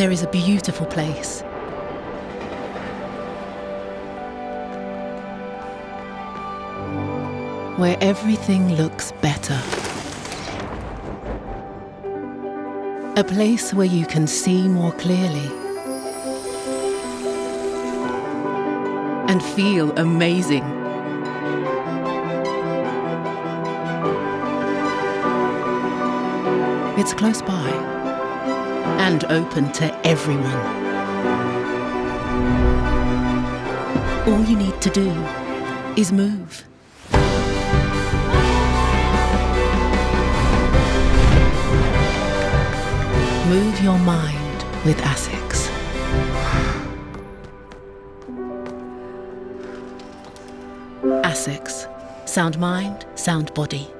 there is a beautiful place. Where everything looks better. A place where you can see more clearly. And feel amazing. It's close by and open to everyone. All you need to do is move. Move your mind with Asics. Asics. Sound mind, sound body.